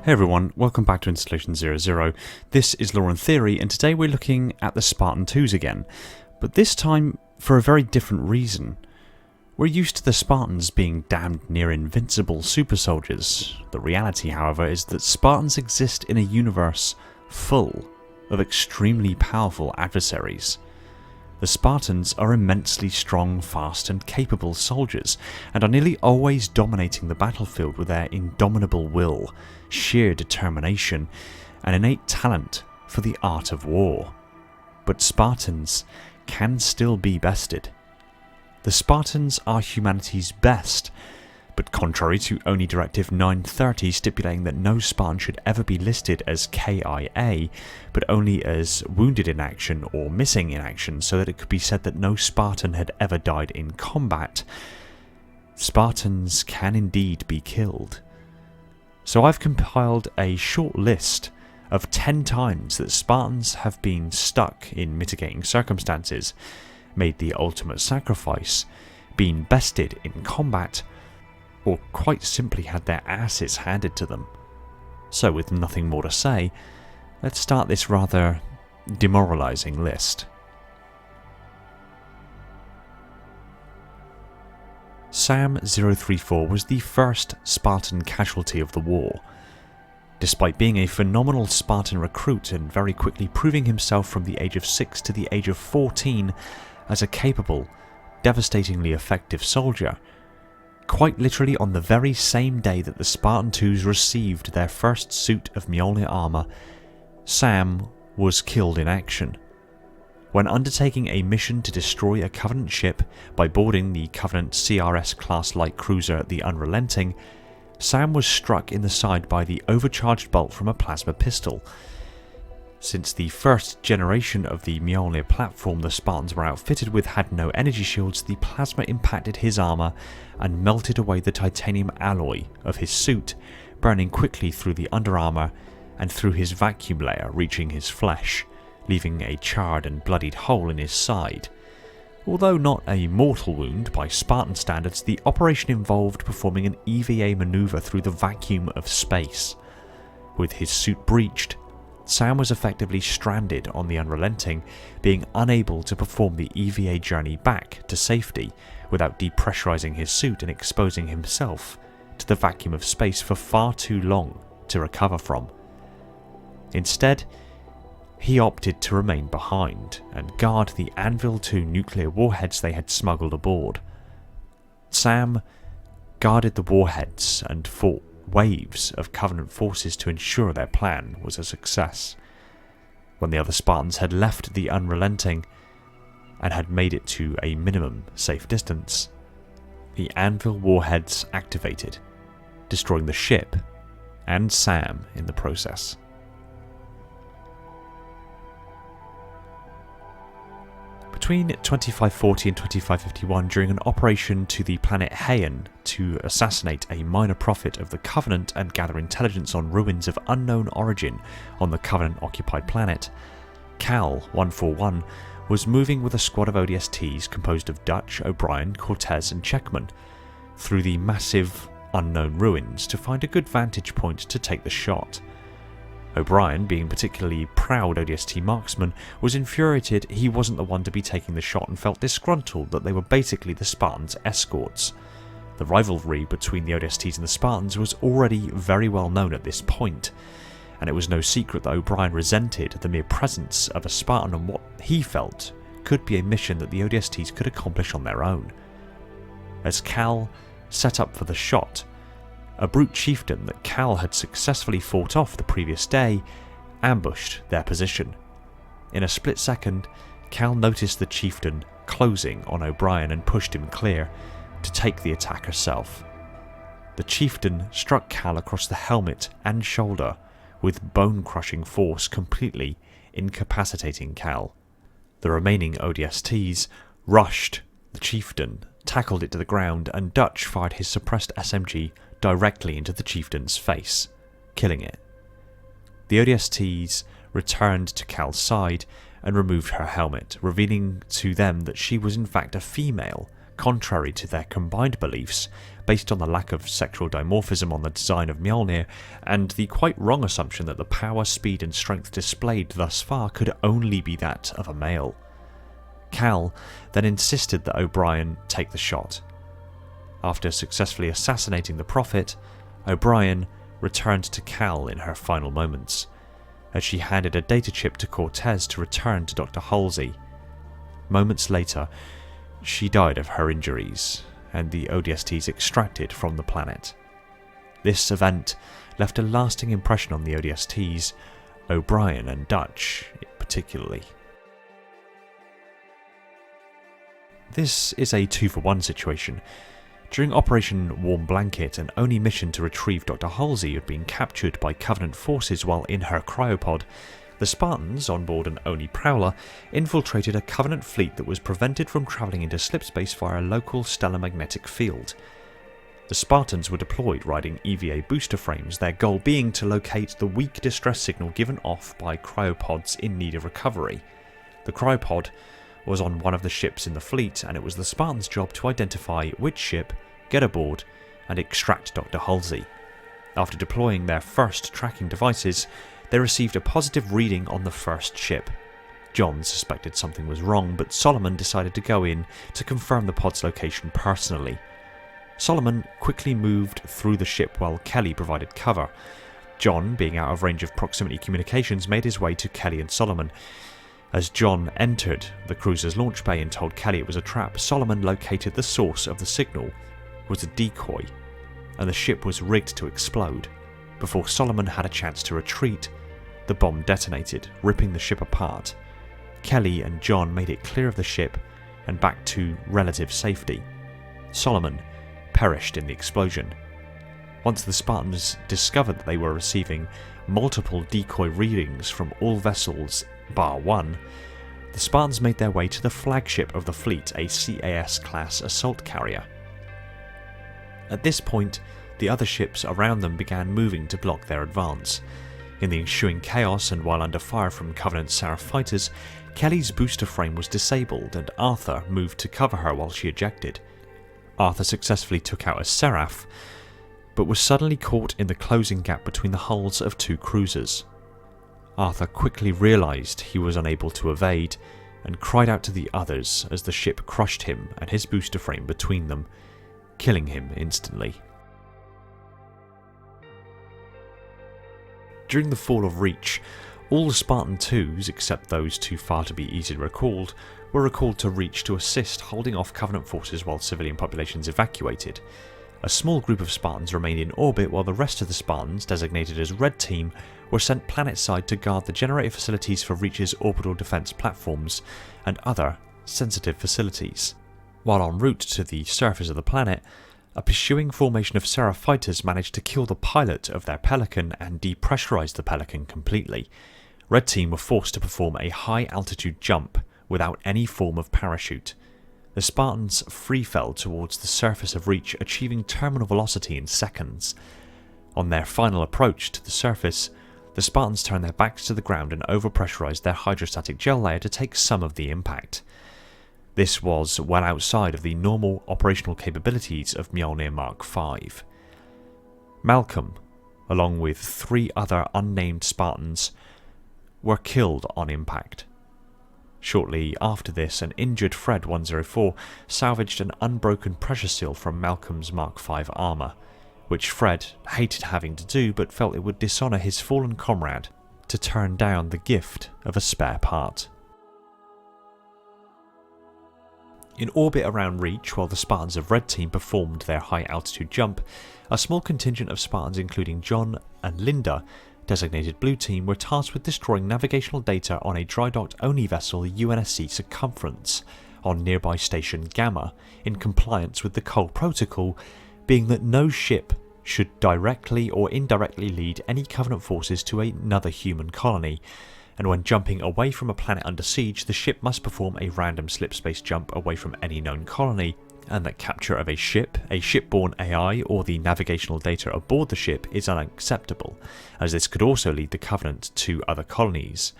Hey everyone, welcome back to Installation 00. This is Law and Theory, and today we're looking at the Spartan 2s again, but this time for a very different reason. We're used to the Spartans being damned near invincible super soldiers. The reality, however, is that Spartans exist in a universe full of extremely powerful adversaries. The Spartans are immensely strong, fast and capable soldiers, and are nearly always dominating the battlefield with their indomitable will, sheer determination, and innate talent for the art of war. But Spartans can still be bested. The Spartans are humanity's best, but contrary to only Directive 930 stipulating that no Spartan should ever be listed as KIA, but only as wounded in action or missing in action so that it could be said that no Spartan had ever died in combat, Spartans can indeed be killed. So I've compiled a short list of 10 times that Spartans have been stuck in mitigating circumstances, made the ultimate sacrifice, been bested in combat, or quite simply had their asses handed to them. So with nothing more to say, let's start this rather demoralising list. Sam 034 was the first Spartan casualty of the war. Despite being a phenomenal Spartan recruit and very quickly proving himself from the age of 6 to the age of 14 as a capable, devastatingly effective soldier, quite literally on the very same day that the Spartan 2s received their first suit of Mjolnir armour, Sam was killed in action. When undertaking a mission to destroy a Covenant ship by boarding the Covenant CRS-class light cruiser the Unrelenting, Sam was struck in the side by the overcharged bolt from a plasma pistol. Since the first generation of the Mjolnir platform the Spartans were outfitted with had no energy shields, the plasma impacted his armour and melted away the titanium alloy of his suit, burning quickly through the underarmour and through his vacuum layer, reaching his flesh, leaving a charred and bloodied hole in his side. Although not a mortal wound by Spartan standards, the operation involved performing an EVA manoeuvre through the vacuum of space. With his suit breached, Sam was effectively stranded on the Unrelenting, being unable to perform the EVA journey back to safety without depressurizing his suit and exposing himself to the vacuum of space for far too long to recover from. Instead, he opted to remain behind and guard the Anvil 2 nuclear warheads they had smuggled aboard. Sam guarded the warheads and fought waves of Covenant forces to ensure their plan was a success. When the other Spartans had left the Unrelenting and had made it to a minimum safe distance, the Anvil warheads activated, destroying the ship and Sam in the process. Between 2540 and 2551, during an operation to the planet Heian to assassinate a minor prophet of the Covenant and gather intelligence on ruins of unknown origin on the Covenant-occupied planet, Cal 141 was moving with a squad of ODSTs composed of Dutch, O'Brien, Cortez and Checkman through the massive unknown ruins to find a good vantage point to take the shot. O'Brien, being particularly proud ODST marksman, was infuriated he wasn't the one to be taking the shot and felt disgruntled that they were basically the Spartans' escorts. The rivalry between the ODSTs and the Spartans was already very well known at this point, and it was no secret that O'Brien resented the mere presence of a Spartan on what he felt could be a mission that the ODSTs could accomplish on their own. As Cal set up for the shot, a brute chieftain that Cal had successfully fought off the previous day ambushed their position. In a split second, Cal noticed the chieftain closing on O'Brien and pushed him clear to take the attack herself. The chieftain struck Cal across the helmet and shoulder with bone-crushing force, completely incapacitating Cal. The remaining ODSTs rushed the chieftain, tackled it to the ground, and Dutch fired his suppressed SMG directly into the chieftain's face, killing it. The ODSTs returned to Cal's side and removed her helmet, revealing to them that she was in fact a female, contrary to their combined beliefs, based on the lack of sexual dimorphism on the design of Mjolnir, and the quite wrong assumption that the power, speed and strength displayed thus far could only be that of a male. Cal then insisted that O'Brien take the shot. After successfully assassinating the Prophet, O'Brien returned to Cal in her final moments, as she handed a data chip to Cortez to return to Dr. Halsey. Moments later, she died of her injuries, and the ODSTs extracted from the planet. This event left a lasting impression on the ODSTs, O'Brien and Dutch particularly. This is a 2-for-1 situation. During Operation Warm Blanket, an Oni mission to retrieve Dr. Halsey had been captured by Covenant forces while in her cryopod. The Spartans, on board an Oni prowler, infiltrated a Covenant fleet that was prevented from travelling into slipspace via a local stellar magnetic field. The Spartans were deployed riding EVA booster frames, their goal being to locate the weak distress signal given off by cryopods in need of recovery. The cryopod was on one of the ships in the fleet, and it was the Spartans' job to identify which ship, get aboard, and extract Dr. Halsey. After deploying their first tracking devices, they received a positive reading on the first ship. John suspected something was wrong, but Solomon decided to go in to confirm the pod's location personally. Solomon quickly moved through the ship while Kelly provided cover. John, being out of range of proximity communications, made his way to Kelly and Solomon. As John entered the cruiser's launch bay and told Kelly it was a trap, Solomon located the source of the signal was a decoy, and the ship was rigged to explode. Before Solomon had a chance to retreat, the bomb detonated, ripping the ship apart. Kelly and John made it clear of the ship and back to relative safety. Solomon perished in the explosion. Once the Spartans discovered that they were receiving multiple decoy readings from all vessels bar one, the Spartans made their way to the flagship of the fleet, a CAS-class assault carrier. At this point, the other ships around them began moving to block their advance. In the ensuing chaos, and while under fire from Covenant Seraph fighters, Kelly's booster frame was disabled and Arthur moved to cover her while she ejected. Arthur successfully took out a Seraph, but was suddenly caught in the closing gap between the hulls of two cruisers. Arthur quickly realised he was unable to evade, and cried out to the others as the ship crushed him and his booster frame between them, killing him instantly. During the fall of Reach, all the Spartan 2s, except those too far to be easily recalled, were recalled to Reach to assist holding off Covenant forces while civilian populations evacuated. A small group of Spartans remained in orbit while the rest of the Spartans, designated as Red Team, were sent planetside to guard the generator facilities for Reach's orbital defense platforms and other sensitive facilities. While en route to the surface of the planet, a pursuing formation of Seraph fighters managed to kill the pilot of their Pelican and depressurize the Pelican completely. Red Team were forced to perform a high-altitude jump without any form of parachute. The Spartans free fell towards the surface of Reach, achieving terminal velocity in seconds. On their final approach to the surface, the Spartans turned their backs to the ground and overpressurized their hydrostatic gel layer to take some of the impact. This was well outside of the normal operational capabilities of Mjolnir Mark V. Malcolm, along with 3 other unnamed Spartans, were killed on impact. Shortly after this, an injured Fred 104 salvaged an unbroken pressure seal from Malcolm's Mark V armour, which Fred hated having to do but felt it would dishonour his fallen comrade to turn down the gift of a spare part. In orbit around Reach, while the Spartans of Red Team performed their high-altitude jump, a small contingent of Spartans including John and Linda, designated Blue Team, were tasked with destroying navigational data on a dry-docked Oni vessel UNSC Circumference on nearby Station Gamma, in compliance with the Cole Protocol, being that no ship should directly or indirectly lead any Covenant forces to another human colony, and when jumping away from a planet under siege, the ship must perform a random slipspace jump away from any known colony, and that capture of a shipborne AI, or the navigational data aboard the ship is unacceptable, as this could also lead the Covenant to other colonies.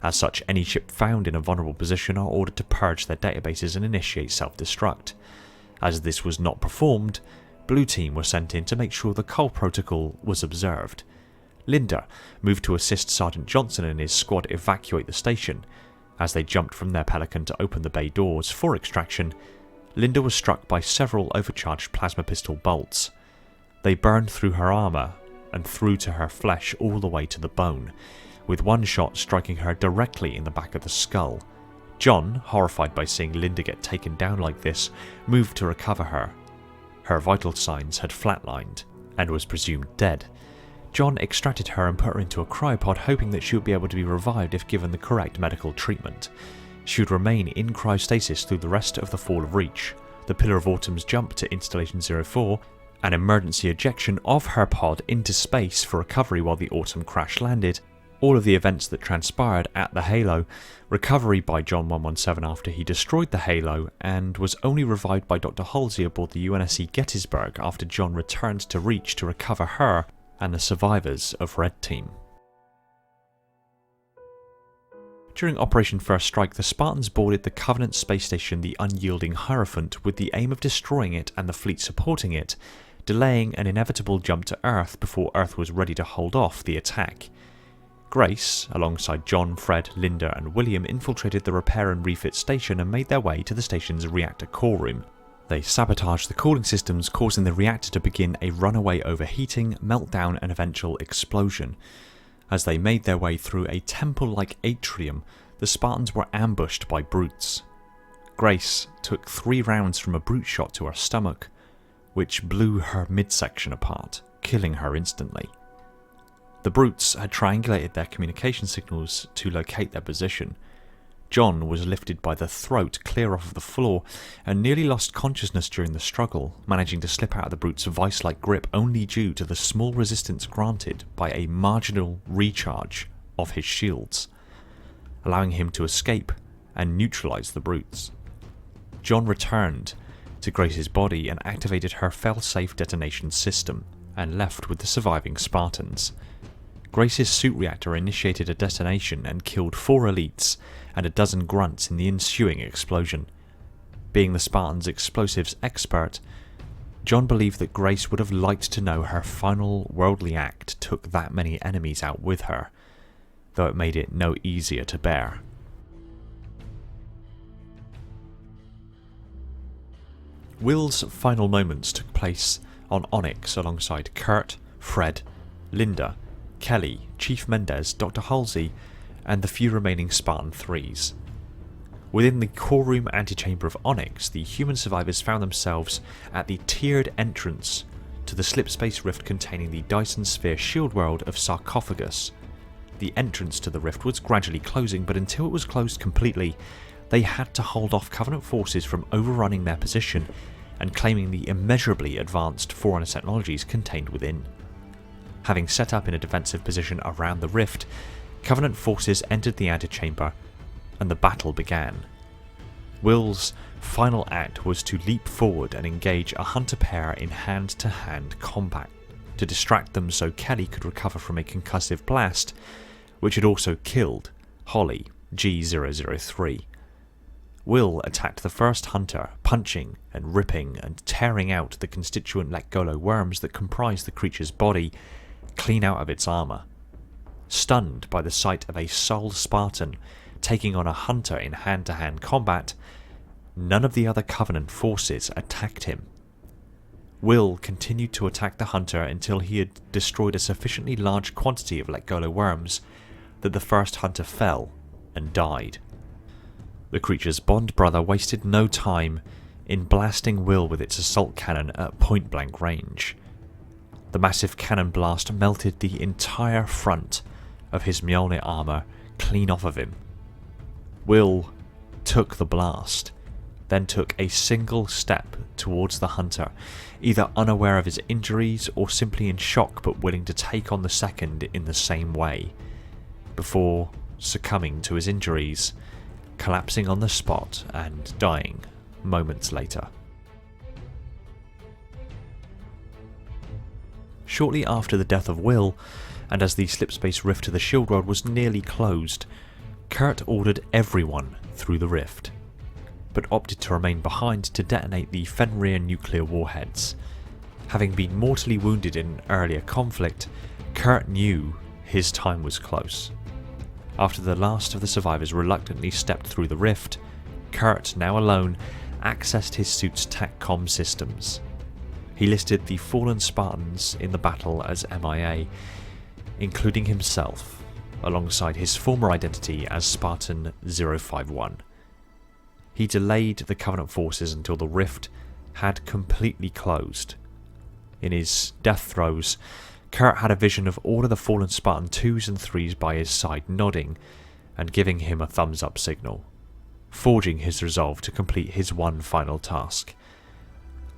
As such, any ship found in a vulnerable position are ordered to purge their databases and initiate self-destruct. As this was not performed, Blue Team were sent in to make sure the Cole Protocol was observed. Linda moved to assist Sergeant Johnson and his squad evacuate the station. As they jumped from their Pelican to open the bay doors for extraction, Linda was struck by several overcharged plasma pistol bolts. They burned through her armour and through to her flesh all the way to the bone, with one shot striking her directly in the back of the skull. John, horrified by seeing Linda get taken down like this, moved to recover her. Her vital signs had flatlined and was presumed dead. John extracted her and put her into a cryopod, hoping that she would be able to be revived if given the correct medical treatment. She would remain in cryostasis through the rest of the Fall of Reach, the Pillar of Autumn's jump to Installation 04, an emergency ejection of her pod into space for recovery while the Autumn crash landed, all of the events that transpired at the Halo, recovery by John 117 after he destroyed the Halo, and was only revived by Dr. Halsey aboard the UNSC Gettysburg after John returned to Reach to recover her and the survivors of Red Team. During Operation First Strike, the Spartans boarded the Covenant space station, the unyielding Hierophant, with the aim of destroying it and the fleet supporting it, delaying an inevitable jump to Earth before Earth was ready to hold off the attack. Grace, alongside John, Fred, Linda and William, infiltrated the repair and refit station and made their way to the station's reactor core room. They sabotaged the cooling systems, causing the reactor to begin a runaway overheating, meltdown and eventual explosion. As they made their way through a temple-like atrium, the Spartans were ambushed by brutes. Grace took 3 rounds from a brute shot to her stomach, which blew her midsection apart, killing her instantly. The brutes had triangulated their communication signals to locate their position. John was lifted by the throat clear off of the floor and nearly lost consciousness during the struggle, managing to slip out of the brute's vice-like grip only due to the small resistance granted by a marginal recharge of his shields, allowing him to escape and neutralize the brutes. John returned to Grace's body and activated her fail-safe detonation system and left with the surviving Spartans. Grace's suit reactor initiated a detonation and killed 4 elites and a dozen grunts in the ensuing explosion. Being the Spartans' explosives expert, John believed that Grace would have liked to know her final worldly act took that many enemies out with her, though it made it no easier to bear. Will's final moments took place on Onyx alongside Kurt, Fred, Linda, Kelly, Chief Mendez, Dr. Halsey, and the few remaining Spartan 3s. Within the core room antechamber of Onyx, the human survivors found themselves at the tiered entrance to the slipspace rift containing the Dyson Sphere shield world of Sarcophagus. The entrance to the rift was gradually closing, but until it was closed completely, they had to hold off Covenant forces from overrunning their position and claiming the immeasurably advanced Forerunner technologies contained within. Having set up in a defensive position around the rift, Covenant forces entered the antechamber and the battle began. Will's final act was to leap forward and engage a hunter pair in hand-to-hand combat to distract them so Kelly could recover from a concussive blast, which had also killed Holly G003. Will attacked the first hunter, punching and ripping and tearing out the constituent Lekgolo worms that comprised the creature's body clean out of its armour. Stunned by the sight of a sole Spartan taking on a hunter in hand-to-hand combat, none of the other Covenant forces attacked him. Will continued to attack the hunter until he had destroyed a sufficiently large quantity of Lekgolo worms that the first hunter fell and died. The creature's Bond brother wasted no time in blasting Will with its assault cannon at point-blank range. The massive cannon blast melted the entire front of his Mjolnir armour clean off of him. Will took the blast, then took a single step towards the hunter, either unaware of his injuries or simply in shock but willing to take on the second in the same way, before succumbing to his injuries, collapsing on the spot and dying moments later. Shortly after the death of Will, and as the slipspace rift to the shield world was nearly closed, Kurt ordered everyone through the rift. but opted to remain behind to detonate the Fenrir nuclear warheads. Having been mortally wounded in an earlier conflict, Kurt knew his time was close. After the last of the survivors reluctantly stepped through the rift, Kurt, now alone, accessed his suit's TACCOM systems. He listed the fallen Spartans in the battle as MIA, including himself, alongside his former identity as Spartan 051. He delayed the Covenant forces until the rift had completely closed. In his death throes, Kurt had a vision of all of the fallen Spartan 2s and 3s by his side nodding and giving him a thumbs up signal, forging his resolve to complete his one final task.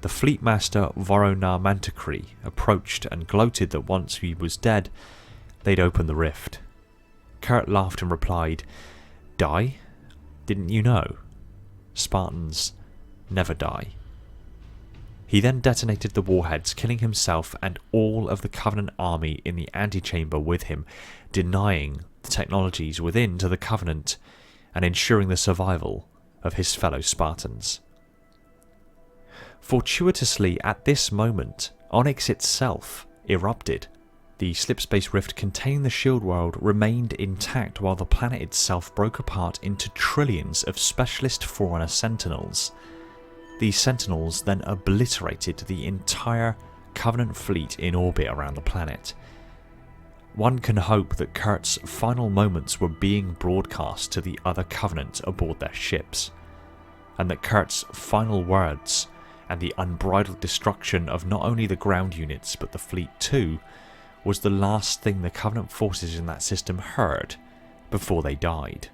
The fleet master Voronar Mantikree approached and gloated that once he was dead, they'd open the rift. Kurt laughed and replied, "Die? Didn't you know? Spartans never die." He then detonated the warheads, killing himself and all of the Covenant army in the antechamber with him, denying the technologies within to the Covenant and ensuring the survival of his fellow Spartans. Fortuitously, at this moment, Onyx itself erupted. The slipspace rift containing the shield world remained intact while the planet itself broke apart into trillions of specialist Forerunner sentinels. These sentinels then obliterated the entire Covenant fleet in orbit around the planet. One can hope that Kurt's final moments were being broadcast to the other Covenant aboard their ships, and that Kurt's final words and the unbridled destruction of not only the ground units but the fleet too was the last thing the Covenant forces in that system heard before they died.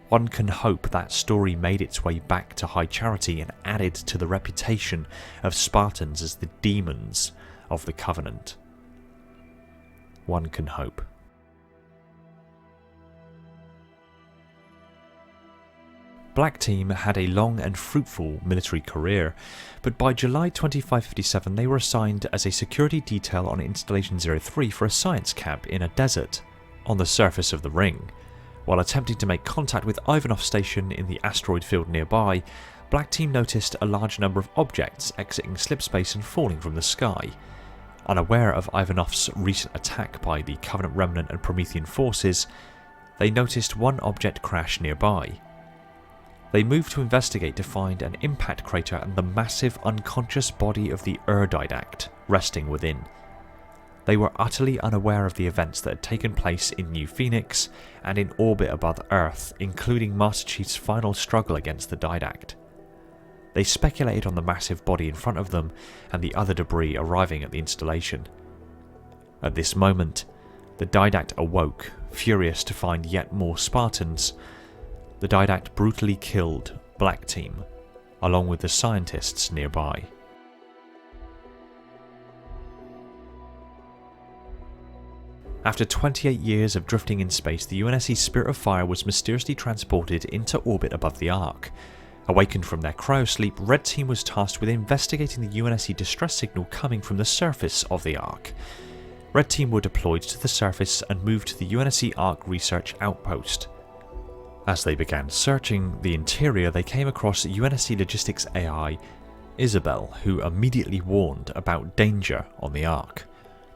One can hope that story made its way back to High Charity and added to the reputation of Spartans as the demons of the Covenant. One can hope. Black Team had a long and fruitful military career, but by July 2557 they were assigned as a security detail on Installation 03 for a science camp in a desert on the surface of the ring. While attempting to make contact with Ivanov Station in the asteroid field nearby, Black Team noticed a large number of objects exiting slipspace and falling from the sky. Unaware of Ivanov's recent attack by the Covenant Remnant and Promethean forces, they noticed one object crash nearby. They moved to investigate to find an impact crater and the massive unconscious body of the Didact resting within. They were utterly unaware of the events that had taken place in New Phoenix and in orbit above Earth, including Master Chief's final struggle against the Didact. They speculated on the massive body in front of them and the other debris arriving at the installation. At this moment, the Didact awoke, furious to find yet more Spartans. The Didact brutally killed Black Team, along with the scientists nearby. After 28 years of drifting in space, the UNSC Spirit of Fire was mysteriously transported into orbit above the Ark. Awakened from their cryosleep, Red Team was tasked with investigating the UNSC distress signal coming from the surface of the Ark. Red Team were deployed to the surface and moved to the UNSC Ark Research Outpost. As they began searching the interior, they came across UNSC Logistics AI, Isabel, who immediately warned about danger on the Ark.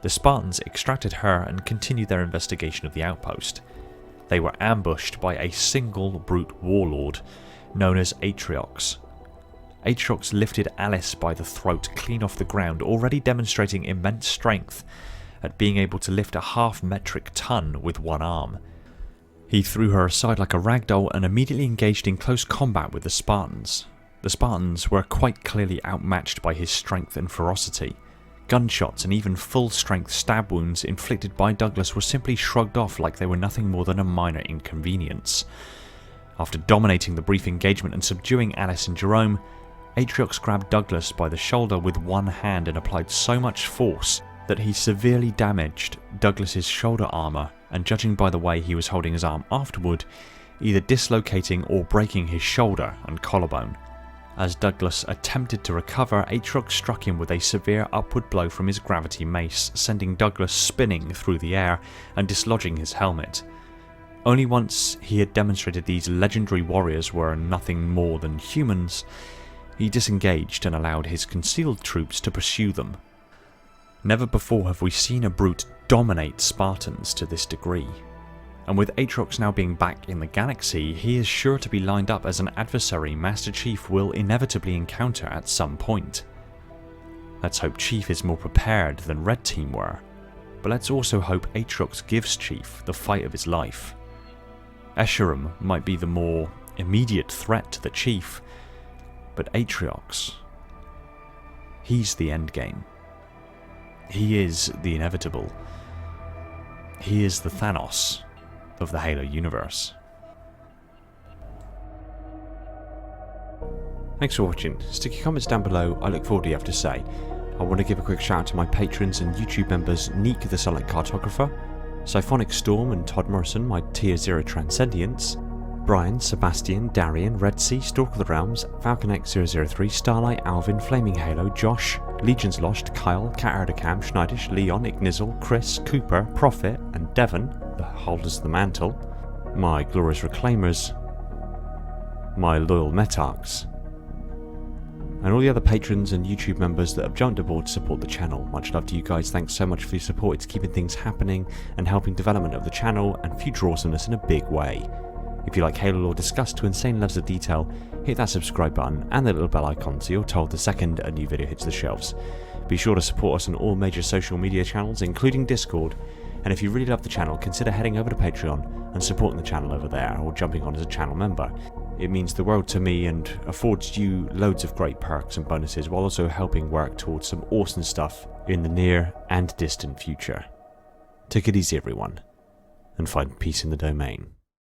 The Spartans extracted her and continued their investigation of the outpost. They were ambushed by a single brute warlord known as Atriox. Atriox lifted Alice by the throat clean off the ground, already demonstrating immense strength at being able to lift a half-metric ton with one arm. He threw her aside like a ragdoll and immediately engaged in close combat with the Spartans. The Spartans were quite clearly outmatched by his strength and ferocity. Gunshots and even full-strength stab wounds inflicted by Douglas were simply shrugged off like they were nothing more than a minor inconvenience. After dominating the brief engagement and subduing Alice and Jerome, Atriox grabbed Douglas by the shoulder with one hand and applied so much force that he severely damaged Douglas's shoulder armour, and judging by the way he was holding his arm afterward, either dislocating or breaking his shoulder and collarbone. As Douglas attempted to recover, Atriox struck him with a severe upward blow from his gravity mace, sending Douglas spinning through the air and dislodging his helmet. Only once he had demonstrated these legendary warriors were nothing more than humans, he disengaged and allowed his concealed troops to pursue them. Never before have we seen a brute dominate Spartans to this degree, and with Aatrox now being back in the galaxy, he is sure to be lined up as an adversary Master Chief will inevitably encounter at some point. Let's hope Chief is more prepared than Red Team were, but let's also hope Aatrox gives Chief the fight of his life. Escharum might be the more immediate threat to the Chief, but Aatrox, he's the endgame. He is the inevitable. He is the Thanos of the Halo universe. Thanks for watching. Stick your comments down below, I look forward to what you have to say. I want to give a quick shout out to my patrons and YouTube members Neek the Silent Cartographer, Siphonic Storm and Todd Morrison, my Tier 0 Transcendients, Brian, Sebastian, Darian, Red Sea, Stalk of the Realms, Falcon X003, Starlight, Alvin, Flaming Halo, Josh, Legions Lost, Kyle, Cat Erdicam, Schneidish, Leon, Ignizzle, Chris, Cooper, Prophet, and Devon, the holders of the mantle, my glorious reclaimers, my loyal Metarchs, and all the other patrons and YouTube members that have jumped aboard to support the channel. Much love to you guys, thanks so much for your support. It's keeping things happening and helping development of the channel and future awesomeness in a big way. If you like Halo lore discussed to insane levels of detail, hit that subscribe button and the little bell icon so you're told the second a new video hits the shelves. Be sure to support us on all major social media channels, including Discord, and if you really love the channel, consider heading over to Patreon and supporting the channel over there, or jumping on as a channel member. It means the world to me and affords you loads of great perks and bonuses, while also helping work towards some awesome stuff in the near and distant future. Take it easy everyone, and find peace in the domain.